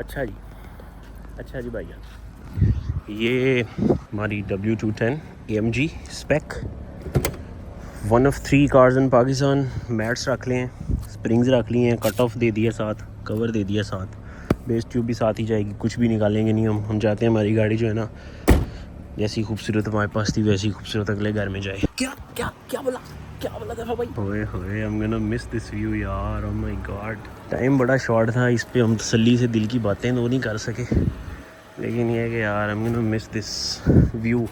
अच्छा जी भैया, ये हमारी W210 AMG spec, 1 of 3 cars in Pakistan. Mats रख लिए हैं, स्प्रिंग्स रख लिए हैं, कट ऑफ दे दिया साथ, कवर दे दिया साथ, बेस ट्यूब भी साथ ही जाएगी, कुछ भी निकालेंगे नहीं हम चाहते हैं हमारी गाड़ी जो है ना जैसी खूबसूरत हमारे पास थी वैसी खूबसूरत अगले घर में जाए। क्या बोला था भाई? होए आई am gonna miss this view यार, ओह माय गॉड। टाइम बड़ा शॉर्ट था, इस पे हम तसल्ली से दिल की बातें तो नहीं कर सके, लेकिन ये है कि यार I am gonna miss this view.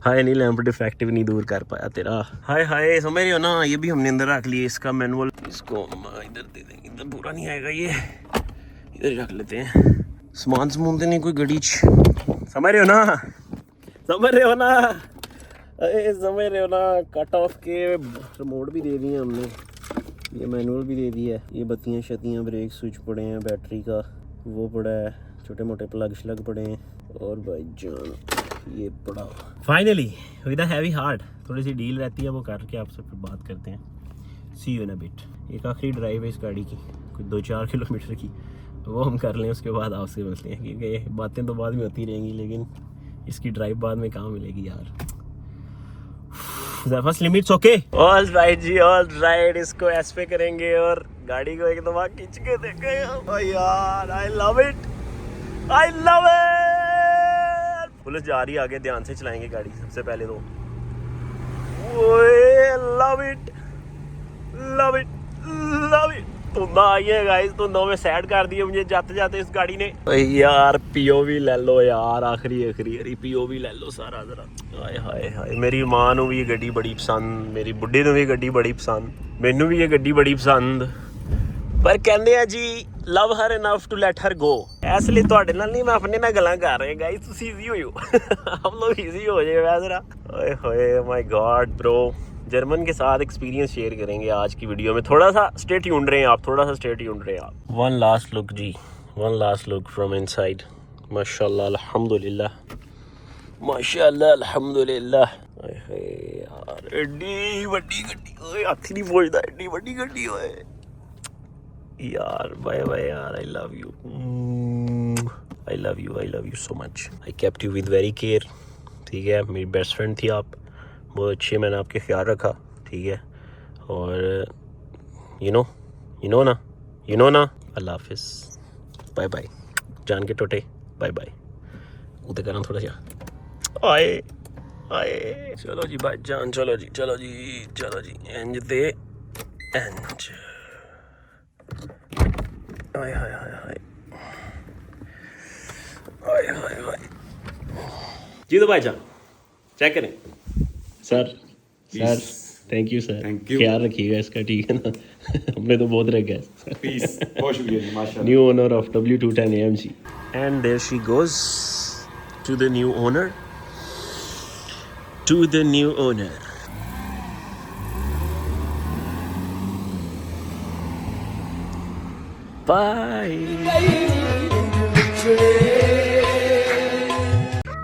हाय नहीं, लैंप डिफेक्टिव नहीं दूर कर पाया तेरा। हाय समझ रहे हो ना, ये भी हमने अंदर रख लिया इसका मैनुअल, इसको इधर दे देंगे, इधर पूरा नहीं आएगा, ये इधर ही रख लेते हैं। सामान तो नहीं कोई गड़ी, समझ रहे हो ना, कट ऑफ के रिमोट भी दे दिए हमने, ये मैनुअल भी दे दिया है, ये बत्तियाँ शत्तियाँ ब्रेक स्विच पड़े हैं, बैटरी का वो पड़ा है, छोटे मोटे प्लग श्लग पड़े हैं, और भाई जान ये पड़ा। Finally with a heavy heart, थोड़ी सी डील रहती है वो करके आपसे फिर बात करते हैं। सी यू इन अ बिट। एक आखिरी ड्राइव है इस गाड़ी की, कुछ 2-4 किलोमीटर की, वो हम कर लें, उसके बाद आपसे मिलते हैं, क्योंकि बातें तो बाद में होती रहेंगी, लेकिन इसकी ड्राइव बाद में कहाँ मिलेगी यार। First limits okay, all right ji, all right. इसको एस पे करेंगे और गाड़ी को एक दफा खींच के देखेंगे यार। I love it. पुलिस जा रही है आगे, ध्यान से चलाएंगे गाड़ी सबसे पहले तो। Love it. धुंधा आई है गाइस, धुंधों में सैड कर दिए मुझे जाते जाते इस गाड़ी ने। यार POV ले लो यार, आखिरी POV ले लो सारा जरा। हाय मेरी मां नू भी ये गड्डी बड़ी पसंद, मेरी बुड्ढी नू भी गड्डी बड़ी पसंद, मैनू भी ये गड्डी बड़ी पसंद, पर कहंदे आ जी love her enough to let her go. इसलिए ਤੁਹਾਡੇ ਨਾਲ नहीं, मैं अपने ਨਾਲ गल्लां कर रहे हैं गाइस, तुसी इजी हो हम लोग इजी हो जाए जरा। ओए माय गॉड ब्रो, जर्मन के साथ एक्सपीरियंस शेयर करेंगे आज की वीडियो में। थोड़ा सा स्टे ट्यून्ड रहे हैं आप, one last look from inside. माशाल्लाह अल्हम्दुलिल्लाह। यार एडी बड़ी गड्डी, ओए हाथ नहीं पहुंचदा, एडी बड़ी गड्डी ओए यार। बाय यार, I love you so much. I kept you with very care, ठीक है, मेरी बेस्ट फ्रेंड थी आप, बहुत अच्छे, मैंने आपके ख्याल रखा, ठीक है। और यू नो ना अल्लाह हाफिज़, बाय बाय जान के टोटे, बाय बाय। उते करना थोड़ा सा आए चलो जी भाई जान, चलो जी इंज दे इंज। हाय जी तो भाई जान चेक करें। सर थैंक यू सर, ख्याल रखिएगा इसका, ठीक है ना। हमने तो बहुत रखा है। पीस, बहुत शुक्रिया माशाल्लाह। New owner of W210 AMG, and there she goes to the new owner, Bye.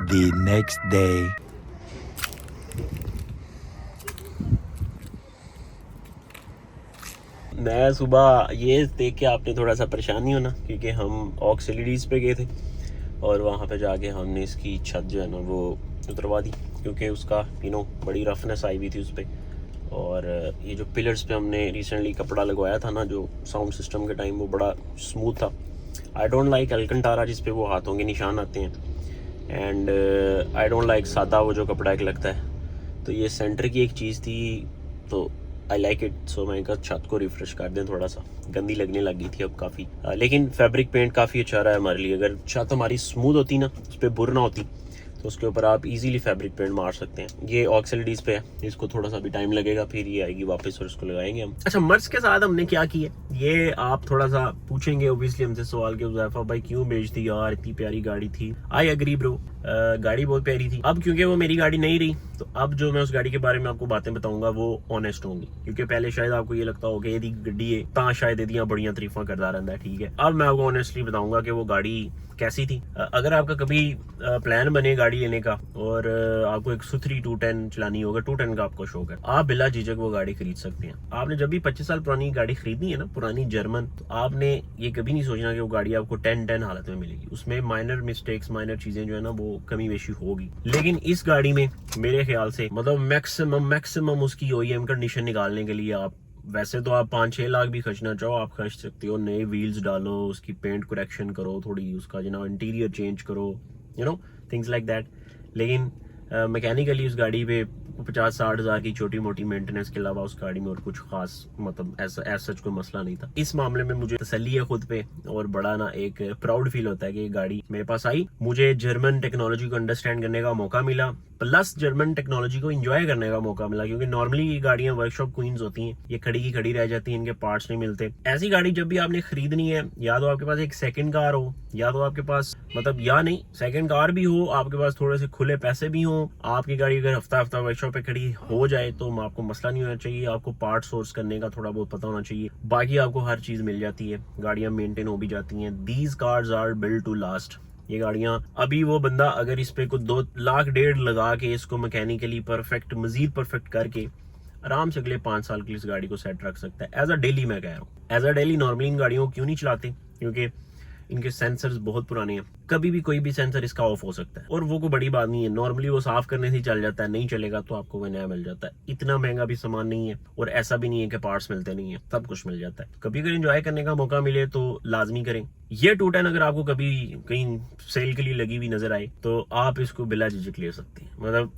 The next day. मैं सुबह ये देख के आपने थोड़ा सा परेशानी होना, क्योंकि हम ऑक्स LEDs पे गए थे और वहाँ पे जाके हमने इसकी छत जो है ना वो उतरवा दी, क्योंकि उसका बड़ी रफनेस आई हुई थी उस पर। और ये जो पिलर्स पे हमने रिसेंटली कपड़ा लगवाया था ना, जो साउंड सिस्टम के टाइम, वो बड़ा स्मूथ था। आई डोंट लाइक अलकंटारा जिस पे वो हाथों के निशान आते हैं, एंड आई डोंट लाइक सादा वो जो कपड़ा एक लगता है। तो ये सेंटर की एक चीज़ थी, तो आई लाइक इट। सो मैंने कहा छत को रिफ्रेश कर दें, थोड़ा सा गंदी लगने लग गई थी अब काफ़ी। लेकिन फैब्रिक पेंट काफ़ी अच्छा रहा है हमारे लिए। अगर छत हमारी स्मूथ होती ना, उस पर बुर ना होती, तो उसके ऊपर आप इजीली फैब्रिक पेंट मार सकते हैं। ये ऑक्स LEDs पे है, इसको थोड़ा सा भी टाइम लगेगा, फिर ये आएगी वापस और इसको लगाएंगे हम। अच्छा, मर्स के साथ हमने क्या किया, ये आप थोड़ा सा पूछेंगे ओबियसली हमसे सवाल के, हुज़ैफा भाई क्यों बेच दी यार, इतनी प्यारी गाड़ी थी। आई एग्री ब्रो, गाड़ी बहुत प्यारी थी। अब क्योंकि वो मेरी गाड़ी नहीं रही, तो अब जो मैं उस गाड़ी के बारे में आपको बातें बताऊंगा वो ऑनेस्ट होंगी, क्योंकि पहले शायद आपको ये लगता हो कि यदि गड्डी है ता शायद यदियां बड़ियां तारीफां करता रहता है, ठीक है। अब मैं आपको ऑनेस्टली बताऊंगा कि वो गाड़ी कैसी थी। अगर आपका कभी प्लान बने गाड़ी लेने का और आपको एक सुथरी 210 चलानी होगा, 210 का आपको शौक है, आप बिला झिझक वो गाड़ी खरीद सकते हैं। आपने जब भी 25 साल पुरानी गाड़ी खरीदनी है ना, पुरानी जर्मन, तो आपने ये कभी नहीं सोचना कि वो गाड़ी आपको 10 हालत में मिलेगी। उसमें माइनर मिस्टेक्स, माइनर चीजें जो है ना वो कमी बेशी होगी। लेकिन इस गाड़ी में मेरे ख्याल से मतलब मैक्सिमम उसकी OEM कंडीशन निकालने के लिए आप वैसे तो आप 5-6 लाख भी खर्चना चाहो आप खर्च सकते हो। नए व्हील्स डालो, उसकी पेंट करेक्शन करो, थोड़ी उसका जो ना इंटीरियर चेंज करो, थिंग्स लाइक दैट। लेकिन मैकेनिकली उस गाड़ी पे 50-60 हज़ार की छोटी मोटी मेंटेनेंस के अलावा उस गाड़ी में और कुछ खास मतलब ऐसा सच कोई मसला नहीं था। इस मामले में मुझे तसल्ली है खुद पे और बड़ा ना एक प्राउड फील होता है कि ये गाड़ी मेरे पास आई, मुझे जर्मन टेक्नोलॉजी को अंडरस्टैंड करने का मौका मिला, प्लस जर्मन टेक्नोलॉजी को एंजॉय करने का मौका मिला। क्योंकि नॉर्मली ये गाड़ियां वर्कशॉप क्वींस होती हैं, ये खड़ी की खड़ी रह जाती हैं, इनके पार्ट्स नहीं मिलते। ऐसी गाड़ी जब भी आपने खरीदनी है, या तो आपके पास एक सेकंड कार हो, या तो आपके पास मतलब या नहीं सेकंड कार भी हो, आपके पास थोड़े से खुले पैसे भी हो, आपकी गाड़ी अगर हफ्ता वर्कशॉप पे खड़ी हो जाए तो आपको मसला नहीं होना चाहिए। आपको पार्ट सोर्स करने का थोड़ा बहुत पता होना चाहिए, बाकी आपको हर चीज मिल जाती है, गाड़ियां मेंटेन हो भी जाती हैं। These cars are built to last. ये गाड़ियां अभी वो बंदा अगर इस पे कुछ 2 लाख 1.5 लगा के इसको मैकेनिकली परफेक्ट, मजीद परफेक्ट करके आराम से अगले 5 साल के लिए इस गाड़ी को सेट रख सकता है। एज अ डेली मैं कह रहा हूँ, as a daily normally in गाड़ियों को क्यों नहीं चलाते, क्योंकि इनके सेंसर्स बहुत पुराने हैं, कभी भी कोई भी सेंसर इसका ऑफ हो सकता है और वो कोई बड़ी बात नहीं है। नॉर्मली वो साफ करने से चल जाता है, नहीं चलेगा तो आपको कोई नया मिल जाता है। इतना महंगा भी सामान नहीं है और ऐसा भी नहीं है कि पार्ट्स मिलते नहीं है, सब कुछ मिल जाता है। कभी अगर एंजॉय करने का मौका मिले तो लाजमी करें। ये 210 अगर आपको कभी कहीं सेल के लिए लगी हुई नजर आए तो आप इसको बिला झिझक ले सकते हैं। मतलब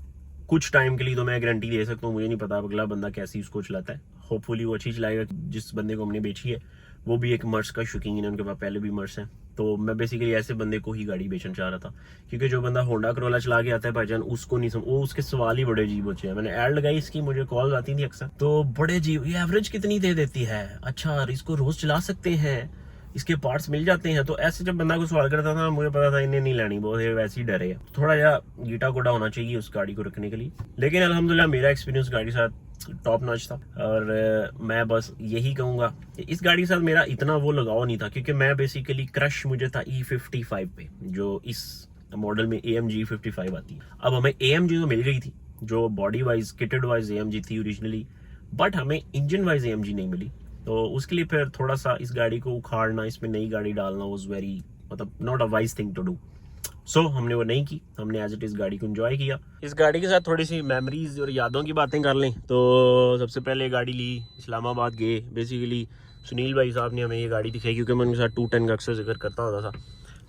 कुछ टाइम के लिए तो मैं गारंटी दे सकता हूँ, मुझे नहीं पता अगला बंदा कैसी उसको चलाता है, होपफुली वो अच्छी चलाएगा। जिस बंदे को हमने बेची है वो भी एक मर्स का शौकीन है, उनके पास पहले भी मर्स है, तो मैं बेसिकली ऐसे बंदे को ही गाड़ी बेचना चाह रहा था। क्योंकि जो बंदा होंडा करोला चला के आता है भाईजान, उसको नहीं वो उसके सवाल ही बड़े अजीब होते हैं। मैंने ऐड लगाई इसकी, मुझे कॉल आती थी अक्सर, तो बड़े अजीब, ये एवरेज कितनी दे देती है, अच्छा इसको रोज चला सकते हैं, इसके पार्ट्स मिल जाते हैं। तो ऐसे जब बंदा को सवाल करता था मुझे पता था इन्हें नहीं लेनी, बहुत वैसे ही डरे है, थोड़ा या गीटा गोटा होना चाहिए उस गाड़ी को रखने के लिए। लेकिन अल्हम्दुलिल्लाह मेरा एक्सपीरियंस गाड़ी के साथ टॉप नॉच था और मैं बस यही कहूंगा इस गाड़ी के साथ मेरा इतना वो लगाव नहीं था, क्योंकि मैं बेसिकली क्रश मुझे था E55 पे, जो इस मॉडल में AMG 55 आती है। अब हमें AMG तो मिल गई थी जो body wise kitted wise AMG थी ओरिजिनली, बट हमें इंजन वाइज AMG नहीं मिली। तो उसके लिए फिर थोड़ा सा इस गाड़ी को उखाड़ना, इसमें नई गाड़ी डालना वाज वेरी मतलब not a wise thing to do. So हमने वो नहीं की, हमने एज इट इज गाड़ी को एंजॉय किया। इस गाड़ी के साथ थोड़ी सी मेमोरीज और यादों की बातें कर लें तो सबसे पहले गाड़ी ली, इस्लामाबाद गए। बेसिकली सुनील भाई साहब ने हमें ये गाड़ी दिखाई, क्योंकि मैं उनके साथ 210 का अक्सर जिक्र करता होता था,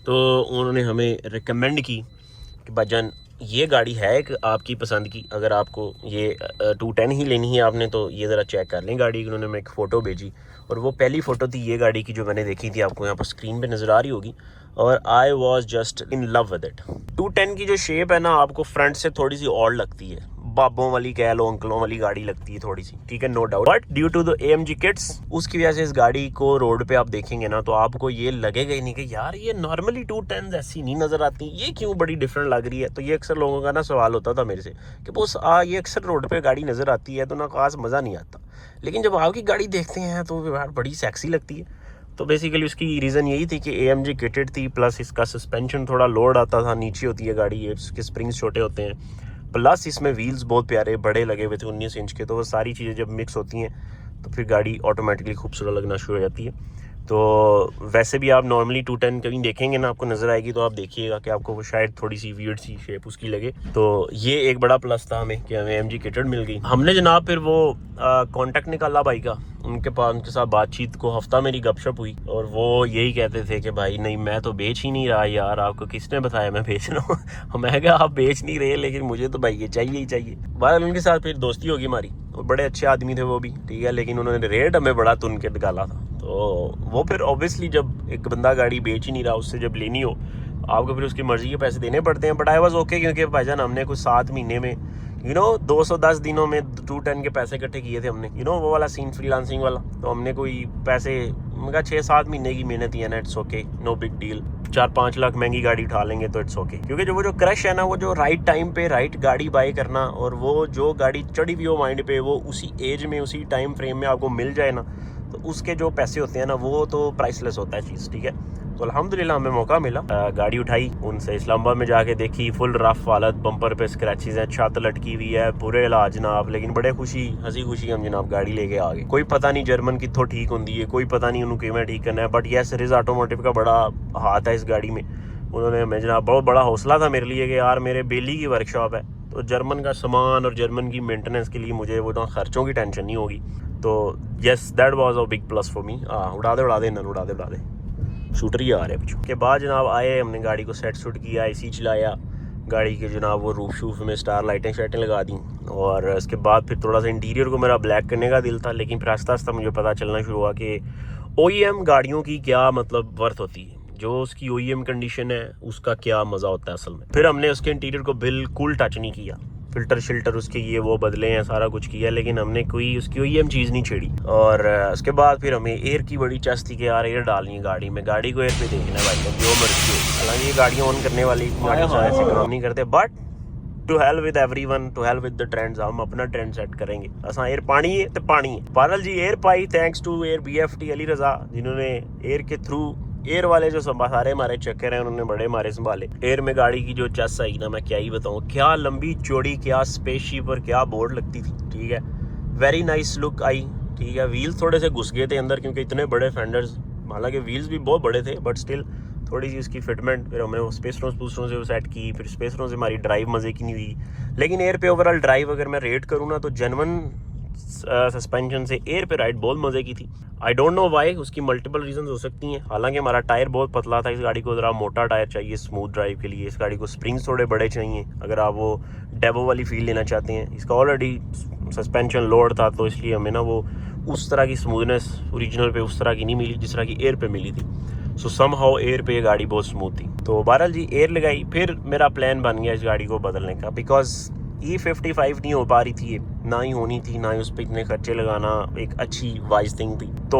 तो उन्होंने हमें रिकमेंड की कि भाईजान ये गाड़ी है एक आपकी पसंद की, अगर आपको ये 210 ही लेनी है आपने तो ये ज़रा चेक कर लें गाड़ी। उन्होंने हमें एक फ़ोटो भेजी और वो पहली फ़ोटो थी ये गाड़ी की जो मैंने देखी थी, आपको यहाँ पर स्क्रीन पे नज़र आ रही होगी, और I was just in love with it. 210 की जो शेप है ना आपको फ्रंट से थोड़ी सी और लगती है, बाबों वाली कह लो, अंकलों वाली गाड़ी लगती है थोड़ी सी, ठीक है, no doubt, but due to the AMG kits उसकी वजह से इस गाड़ी को रोड पे आप देखेंगे ना तो आपको ये लगेगा ही नहीं कि यार ये नॉर्मली 210 ऐसी नहीं नजर आती, ये क्यों बड़ी डिफरेंट लग रही है। तो ये अक्सर लोगों का ना सवाल होता था मेरे से कि बस ये अक्सर रोड पे गाड़ी नजर आती है तो ना खास मजा नहीं आता, लेकिन जब आपकी गाड़ी देखते हैं तो यार बड़ी सेक्सी लगती है। तो बेसिकली उसकी रीज़न यही थी कि AMG किटेड थी, प्लस इसका सस्पेंशन थोड़ा लोड आता था, नीचे होती है गाड़ी, इसके स्प्रिंग्स छोटे होते हैं, प्लस इसमें व्हील्स बहुत प्यारे बड़े लगे हुए थे 19 इंच के। तो वो सारी चीज़ें जब मिक्स होती हैं तो फिर गाड़ी ऑटोमेटिकली खूबसूरत लगना शुरू हो जाती है। तो वैसे भी आप नॉर्मली 210 कभी देखेंगे ना आपको नज़र आएगी तो आप देखिएगा कि आपको वो शायद थोड़ी सी वियर्ड सी शेप उसकी लगे। तो ये एक बड़ा प्लस था हमें कि हमें AMG किटेड मिल गई। हमने जनाब फिर वो कॉन्टैक्ट निकाला भाई का, उनके पास उनके साथ बातचीत को हफ्ता मेरी गपशप हुई और वो यही कहते थे कि भाई नहीं मैं तो बेच ही नहीं रहा यार, आपको किसने बताया मैं बेच रहा हूँ। मैं कहा आप बेच नहीं रहे लेकिन मुझे तो भाई ये चाहिए ही चाहिए। बहरहाल उनके साथ फिर दोस्ती होगी हमारी, और बड़े अच्छे आदमी थे वो भी, ठीक है, लेकिन उन्होंने रेट हमें बड़ा तुन के निकाला था। तो वो फिर ऑब्वियसली जब एक बंदा गाड़ी बेच ही नहीं रहा, उससे जब लेनी हो आपको फिर उसकी मर्जी के पैसे देने पड़ते हैं। बट आई वाज ओके, क्योंकि भाईजान हमने कुछ 7 महीने में 210 दिनों में 210 के पैसे इकट्ठे किए थे हमने, वो वाला सीन फ्रीलांसिंग वाला। तो हमने कोई पैसे 6-7 महीने की मेहनत ही है ना, it's okay, no big deal. 4-5 lakh महंगी गाड़ी उठा लेंगे तो इट्स ओके, क्योंकि वो जो क्रश है ना, वो जो राइट टाइम पे राइट गाड़ी बाय करना, और वो जो गाड़ी चढ़ी हुई हो माइंड पे, वो उसी एज में उसी टाइम फ्रेम में आपको मिल जाए ना, तो उसके जो पैसे होते हैं ना वो तो प्राइसलेस होता है चीज़, ठीक है। तो अल्हम्दुलिल्लाह हमें मौका मिला, गाड़ी उठाई उनसे, इस्लामाबाद में जाके देखी, फुल रफ हालत, बम्पर पे स्क्रैचेस हैं, छत लटकी हुई है, बुरे इलाज जनाब, लेकिन बड़े हंसी खुशी हम जनाब गाड़ी लेके आ गए। कोई पता नहीं जर्मन कितों ठीक होंगी है, कोई पता नहीं उन्होंने किवें ठीक करना है, बट यस रिज ऑटोमोटिव का बड़ा हाथ है इस गाड़ी में। उन्होंने हमें जनाब बहुत बड़ा हौसला था मेरे लिए कि यार मेरे बेली की वर्कशॉप है, तो जर्मन का सामान और जर्मन की मेंटेनेंस के लिए मुझे वो खर्चों की टेंशन नहीं होगी। तो yes that was a big plus for me. उड़ा दे इन्होंने, उड़ा दे शूटर ही आ रहे हैं के बाद जनाब आए, हमने गाड़ी को सेट सूट किया, एसी चलाया गाड़ी के जनाब, वो रूफ शूफ में स्टार लाइटें शाइटें लगा दी, और उसके बाद फिर थोड़ा सा इंटीरियर को मेरा ब्लैक करने का दिल था, लेकिन फिर आस्ता आस्ता मुझे पता चलना शुरू हुआ कि OEM गाड़ियों की क्या मतलब वर्थ होती है, जो उसकी OEM कंडीशन है उसका क्या मज़ा होता है असल में। फिर हमने उसके इंटीरियर को बिल्कुल टच नहीं किया, फिल्टर शिल्टर उसके ये वो बदले हैं, सारा कुछ किया, लेकिन हमने कोई उसकी OEM चीज़ नहीं छेड़ी। और उसके बाद फिर हमें एयर की बड़ी चस्प थी कि यार एयर डालनी है गाड़ी में, गाड़ी को एयर पे देखना है भाई, जो मर्जी हो। हालांकि ये गाड़ियाँ ऑन करने वाली ऐसे काम नहीं करते, but to hell with everyone, to hell with the trends, हम अपना ट्रेंड सेट करेंगे। असा एयर पानी है तो पानी है। बादल जी एयर पाई thanks to air BFT Ali Raza, जिन्होंने एयर के थ्रू, एयर वाले जो सारे हमारे चक्कर हैं उन्होंने बड़े हमारे संभाले। एयर में गाड़ी की जो चस आई ना, मैं क्या ही बताऊँ, क्या लंबी चौड़ी, क्या स्पेसशिप और क्या बोर्ड लगती थी। ठीक है, वेरी नाइस लुक आई। ठीक है, व्हील्स थोड़े से घुस गए थे अंदर क्योंकि इतने बड़े फेंडर्स, हालांकि व्हील्स भी बहुत बड़े थे, बट स्टिल थोड़ी सी उसकी फिटमेंट, फिर हमने वो स्पेसरों से वो सेट की, फिर स्पेसरों से हमारी ड्राइव मज़े की नहीं हुई। लेकिन एयर पे ओवरऑल ड्राइव अगर मैं रेट करूँ ना, तो जेन्युइन सस्पेंशन से एयर पे राइड बहुत मज़े की थी। आई डोंट नो वाई, उसकी मल्टीपल रीजंस हो सकती हैं। हालांकि हमारा टायर बहुत पतला था, इस गाड़ी को ज़रा मोटा टायर चाहिए स्मूथ ड्राइव के लिए। इस गाड़ी को स्प्रिंग्स थोड़े बड़े चाहिए अगर आप वो डेवो वाली फील लेना चाहते हैं। इसका ऑलरेडी सस्पेंशन लोड था, तो इसलिए हमें ना वो उस तरह की स्मूथनेस ओरिजिनल पे उस तरह की नहीं मिली जिस तरह की एयर पे मिली थी। सो सम हाउ एयर पे ये गाड़ी बहुत स्मूथ थी। तो बहरहाल जी एयर लगाई, फिर मेरा प्लान बन गया इस गाड़ी को बदलने का, बिकॉज E55 नहीं हो पा रही थी, ना ही होनी थी, ना ही उस पर इतने खर्चे लगाना एक अच्छी वाइज थिंग थी। तो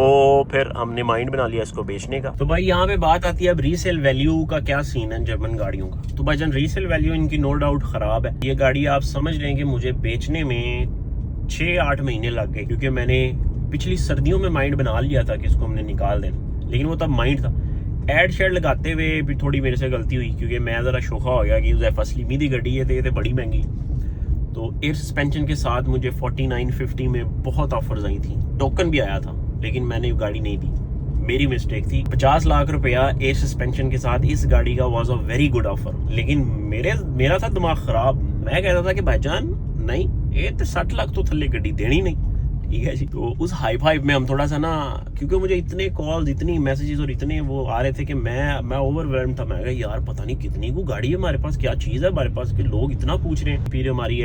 फिर हमने माइंड बना लिया इसको बेचने का। तो भाई यहाँ पे बात आती है अब रीसेल वैल्यू का क्या सीन है जर्मन गाड़ियों का। तो भाईजान रीसेल वैल्यू इनकी नो डाउट ख़राब है। ये गाड़ी आप समझ लें कि मुझे बेचने में 6-8 महीने लग गए, क्योंकि मैंने पिछली सर्दियों में माइंड बना लिया था कि इसको हमने निकाल देना, लेकिन वो तब माइंड था। एड शेड लगाते हुए भी थोड़ी मेरे से गलती हुई, क्योंकि मैं ज़रा शोखा हो गया कि असली दी गड्डी है, तो बड़ी महंगी। तो एयर सस्पेंशन के साथ मुझे 4950 में बहुत ऑफर्स आई थी, टोकन भी आया था, लेकिन मैंने गाड़ी नहीं दी, मेरी मिस्टेक थी। 50 लाख रुपया एयर सस्पेंशन के साथ इस गाड़ी का was a very good offer, लेकिन मेरा था दिमाग खराब। मैं कहता था कि भाईजान नहीं, ये तो 60 लाख तो थल्ले गड्डी देनी नहीं। ठीक है जी। तो उस हाई फाइव में हम थोड़ा सा ना, क्योंकि मुझे इतने कॉल्स, इतनी मैसेजेस और इतने वो आ रहे थे कि मैं ओवरवेल्म था। मैं कहा यार पता नहीं कितनी को गाड़ी है हमारे पास, क्या चीज़ है हमारे पास कि लोग इतना पूछ रहे हैं। फिर हमारी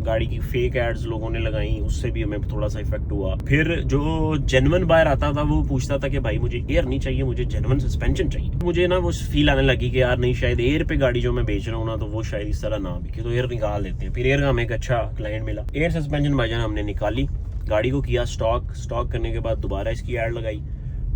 गाड़ी की फेक एड्स लोगों ने लगाई, उससे भी हमें थोड़ा सा इफेक्ट हुआ। फिर जो जेन्युइन बायर आता था वो पूछता था कि भाई मुझे एयर नहीं चाहिए, मुझे जेन्युइन सस्पेंशन चाहिए। मुझे ना वो फील आने लगी कि यार नहीं, शायद एयर पे गाड़ी जो मैं बेच रहा हूँ ना, तो वो शायद इस तरह ना बिके, तो एयर निकाल देते हैं। फिर एयर का हमें एक अच्छा क्लाइंट मिला, एयर सस्पेंशन भाईजान हमने निकाली, गाड़ी को किया स्टॉक करने के बाद दोबारा इसकी ऐड लगाई,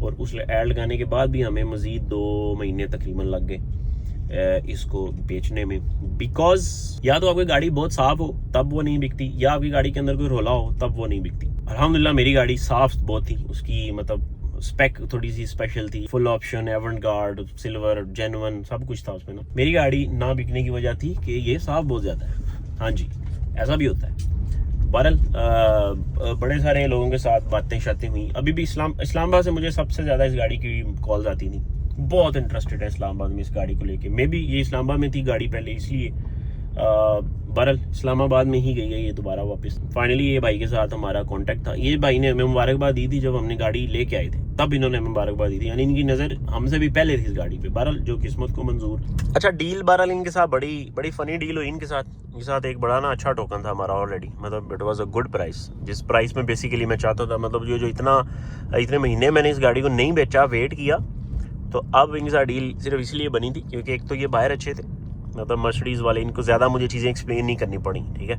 और उस ऐड लगाने के बाद भी हमें मज़ीद 2 महीने तकरीबन लग गए इसको बेचने में। बिकॉज या तो आपकी गाड़ी बहुत साफ हो तब वो नहीं बिकती, या आपकी गाड़ी के अंदर कोई रोला हो तब वो नहीं बिकती। अल्हम्दुलिल्लाह मेरी गाड़ी साफ बहुत थी, उसकी मतलब स्पेक थोड़ी सी स्पेशल थी, फुल ऑप्शन, एवंटगार्ड, सिल्वर, जेन्युइन सब कुछ था उसमें ना। मेरी गाड़ी ना बिकने की वजह थी कि ये साफ बहुत ज़्यादा है। हाँ जी, ऐसा भी होता है। बहरहाल बड़े सारे लोगों के साथ बातें शातें हुई। अभी भी इस्लामाबाद से मुझे सबसे ज़्यादा इस गाड़ी की कॉल्स आती थी, बहुत इंटरेस्टेड है इस्लामाबाद में इस गाड़ी को लेके। मे बी ये इस्लामाबाद में थी गाड़ी पहले, इसलिए बहरहाल इस्लामाबाद में ही गई है ये दोबारा वापस। फाइनली ये भाई के साथ हमारा कांटेक्ट था। ये भाई ने हमें मुबारकबाद दी थी जब हमने गाड़ी लेके आए थे, तब इन्होंने हमें मुबारकबाद दी थी, यानी इनकी नज़र हमसे भी पहले थी इस गाड़ी पे। बहरहाल जो किस्मत को मंजूर। अच्छा डील बहरहाल इनके साथ बड़ी फनी डील हुई इनके साथ एक बड़ा ना अच्छा टोकन था हमारा ऑलरेडी, मतलब it was a good price, जिस प्राइस में बेसिकली मैं चाहता था। मतलब जो इतने महीने मैंने इस गाड़ी को नहीं बेचा, वेट किया, तो अब इनके साथ डील सिर्फ इसलिए बनी थी क्योंकि एक तो ये बाहर अच्छे थे, मतलब मर्सिडीज़ वाले, इनको ज़्यादा मुझे चीज़ें एक्सप्लेन नहीं करनी पड़ी। ठीक है,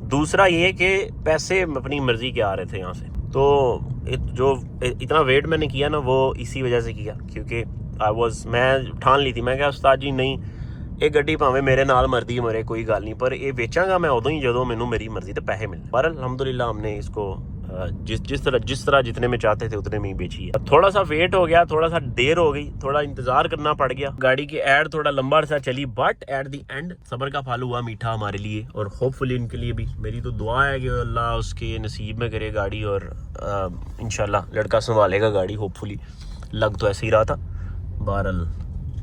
दूसरा ये कि पैसे अपनी मर्जी के आ रहे थे यहाँ से। तो जो इतना वेट मैंने किया ना, वो इसी वजह से किया, क्योंकि मैं ठान ली थी, मैं क्या उस्ताद जी नहीं, ये गड्डी भावें मेरे नाल मरदी मरे कोई गल नहीं, पर ये बेचांगा मैं उदों ही जदों मैनू मेरी मर्जी ते पैसे मिले। पर अल्हम्दुलिल्लाह हमने इसको जिस तरह जितने में चाहते थे उतने में ही बेची है। थोड़ा सा वेट हो गया, थोड़ा सा देर हो गई, थोड़ा इंतजार करना पड़ गया। गाड़ी की एड थोड़ा लंबा सा चली, बट एट द एंड सब्र का फल हुआ मीठा हमारे लिए और होपफुली इनके लिए भी। मेरी तो दुआ है कि अल्लाह उसके नसीब में करे गाड़ी और इंशाल्लाह लड़का संभालेगा गाड़ी। होपफुली लग तो ऐसे ही रहा था। बहरहाल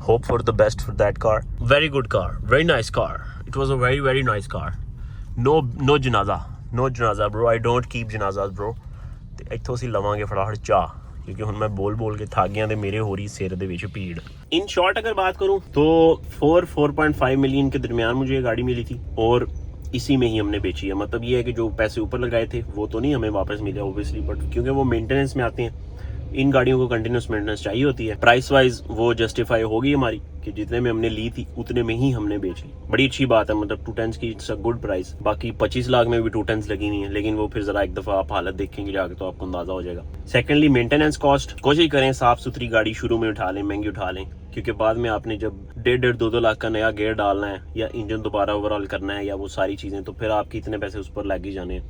hope for the best for that car. Very good car, very nice car, it was a very nice car. No जनाजा ब्रो, आई डोंट कीप जनाजास ब्रो। ਤੇ ਇੱਥੋਂ ਅਸੀਂ ਲਵਾਂਗੇ ਫਟਾਫਟ ਚਾਹ, क्योंकि ਹੁਣ मैं बोल के थक गया ਤੇ ਮੇਰੇ ਹੋ ਰਹੀ ਸਿਰ ਦੇ ਵਿੱਚ ਭੀੜ। इन शॉर्ट अगर बात करूं तो 4.5 मिलियन के दरमियान मुझे ये गाड़ी मिली थी और इसी में ही हमने बेची है। मतलब ये है कि जो पैसे ऊपर लगाए थे वो तो नहीं हमें वापस मिले ऑब्वियसली, बट क्योंकि वो मेंटेनेंस में आते हैं, इन गाड़ियों को कंटिन्यूस मेंटेनेंस चाहिए होती है। प्राइस वाइज वो जस्टिफाई होगी हमारी कि जितने में हमने ली थी उतने में ही हमने बेच ली। बड़ी अच्छी बात है, मतलब 210 की इट्स अ गुड प्राइस। बाकी 25 लाख में भी 210 लगी नहीं है, लेकिन वो फिर जरा एक दफा आप हालत देखेंगे जाके तो आपको अंदाजा हो जाएगा। सेकेंडली मेंटेनेंस कॉस्ट, कोशिश करें साफ सुथरी गाड़ी शुरू में उठा लें, महंगी उठा लें, क्योंकि बाद में आपने जब 1.5-2 लाख का नया गेयर डालना है या इंजन दोबारा ओवरऑल करना है या वो सारी चीजें, तो फिर आपके इतने पैसे उस पर लग ही जाने हैं।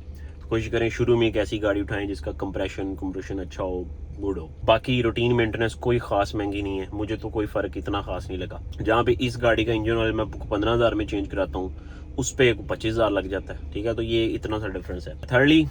कोशिश करें शुरू में एक ऐसी गाड़ी उठाएं जिसका कंप्रेशन अच्छा हो, गुड हो। बाकी रूटीन मेंटेनेंस कोई खास महंगी नहीं है, मुझे तो कोई फर्क इतना खास नहीं लगा। जहाँ पे इस गाड़ी का इंजन ऑयल मैं 15,000 में चेंज कराता हूँ, उस पे 25,000 लग जाता है। ठीक है, तो ये इतना सा डिफरेंस है। थर्डली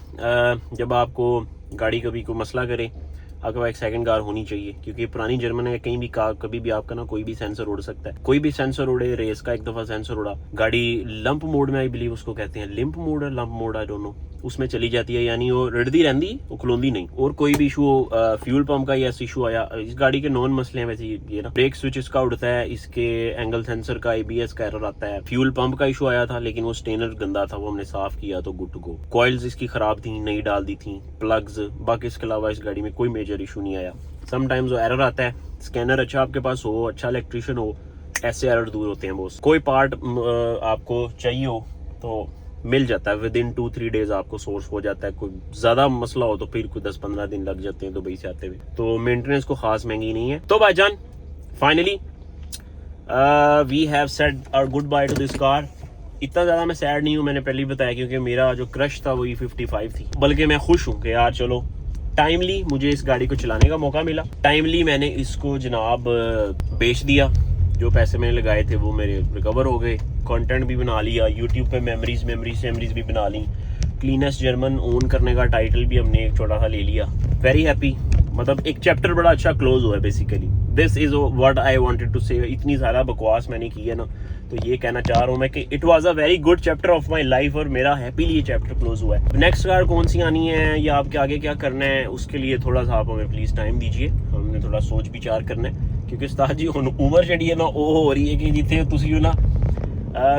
जब आपको गाड़ी कभी कोई मसला करे, आपके पास एक सेकंड कार होनी चाहिए, क्योंकि पुरानी जर्मन है, कहीं भी कभी भी आपका ना कोई भी सेंसर उड़ सकता है। कोई भी सेंसर उड़े, रेस का एक दफा सेंसर उड़ा, गाड़ी लंप मोड में आई बिलीव उसको कहते हैं, लिंप मोड है lump mode I don't know, उसमें चली जाती है, यानी वो रड़दी रहती, वो खलोंदी नहीं। और कोई भी इशू फ्यूल पंप का या इशू आया, इस गाड़ी के नॉन मसले हैं वैसे ये ना, ब्रेक स्विच इसका उड़ता है, इसके एंगल सेंसर का ABS का एरर आता है। फ्यूल पंप का इशू आया था लेकिन वो स्टेनर गंदा था, वो हमने साफ किया तो गुड टू गो। कॉइल्स इसकी खराब थी, नई डाल दी थी, प्लग्स, बाकी इसके अलावा इस गाड़ी में कोई मेजर इशू नहीं आया। समटाइम्स वो एरर आता है, स्कैनर अच्छा आपके पास हो, अच्छा इलेक्ट्रिशियन हो, ऐसे एरर दूर होते हैं बॉस। कोई पार्ट आपको चाहिए हो तो मिल जाता है, विद इन 2-3 डेज आपको सोर्स हो जाता है। कोई ज्यादा मसला हो तो फिर कोई 10-15 दिन लग जाते हैं दुबई से आते हुए। तो मेंटेनेंस को खास महंगी नहीं है। तो भाईजान finally we have said our goodbye to this car. इतना ज्यादा मैं सैड नहीं हूँ, मैंने पहले ही बताया, क्योंकि मेरा जो क्रश था वही 55 थी। बल्कि मैं खुश हूँ कि यार चलो टाइमली मुझे इस गाड़ी को चलाने का मौका मिला, टाइमली मैंने इसको जनाब बेच दिया। जो पैसे मैंने लगाए थे वो मेरे रिकवर हो गए, कंटेंट भी बना लिया, यूट्यूब पे मेमोरीज भी बना ली, क्लीनेस्ट जर्मन ओन करने का टाइटल भी हमने एक छोटा सा ले लिया। वेरी हैप्पी, मतलब एक चैप्टर बड़ा अच्छा क्लोज हुआ है basically. This is what I wanted to say. इतनी ज़्यादा बकवास मैंने की है ना, तो ये कहना चाह रहा हूँ मैं कि it was a very good chapter of my life और मेरा हैप्पीली ये चैप्टर क्लोज हुआ है। नेक्स्ट कार कौन सी आनी है या आपके आगे क्या करना है, उसके लिए थोड़ा सा आप हमें प्लीज़ टाइम दीजिए, हमने थोड़ा सोच विचार करना है। क्योंकि उस्ताद जी हुण उम्र जी है ना वो हो रही है कि जिथे तुसीं ना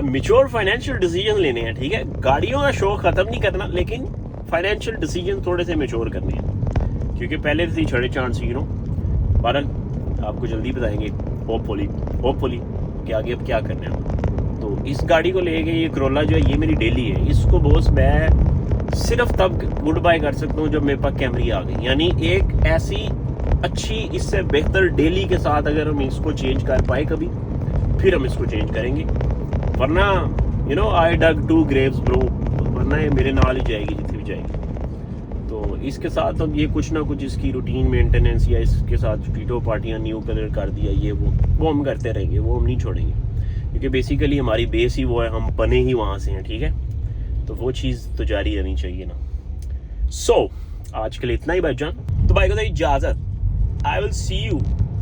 मैच्योर फाइनेंशियल डिसीजन लेने हैं। ठीक है, गाड़ियों का शौक खत्म नहीं करना, लेकिन फाइनेंशियल डिसीजन थोड़े से मैच्योर करने हैं, क्योंकि पहले से छड़े चांस यू नो। बहरहाल आपको जल्दी बताएंगे होपफुली कि आगे अब क्या करना है। तो इस गाड़ी को लेके ये करोला जो है ये मेरी डेली है। इसको बॉस मैं सिर्फ तब गुड बाय कर सकता हूँ जब मेरे पास कैमरी आ गई, यानी एक ऐसी अच्छी इससे बेहतर डेली के साथ अगर हम इसको चेंज कर पाए कभी, फिर हम इसको चेंज करेंगे। वरना you know I dug 2 graves bro, वरना ये मेरे नाल ही जाएगी जितनी भी जाएगी। तो इसके साथ अब ये कुछ ना कुछ इसकी रूटीन मेंटेनेंस या इसके साथ टीटो पार्टियाँ न्यू कलर कर दिया, ये वो हम करते रहेंगे, वो हम नहीं छोड़ेंगे, क्योंकि बेसिकली हमारी बेस ही वो है, हम बने ही वहाँ से हैं। ठीक है, तो वो चीज़ तो जारी रहनी चाहिए ना। सो आज के लिए इतना ही भाईजान, तो भाई को दो इजाज़त। I will see you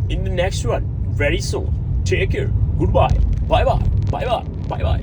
in the next one very soon. Take care. Goodbye. Bye bye. Bye bye. Bye bye.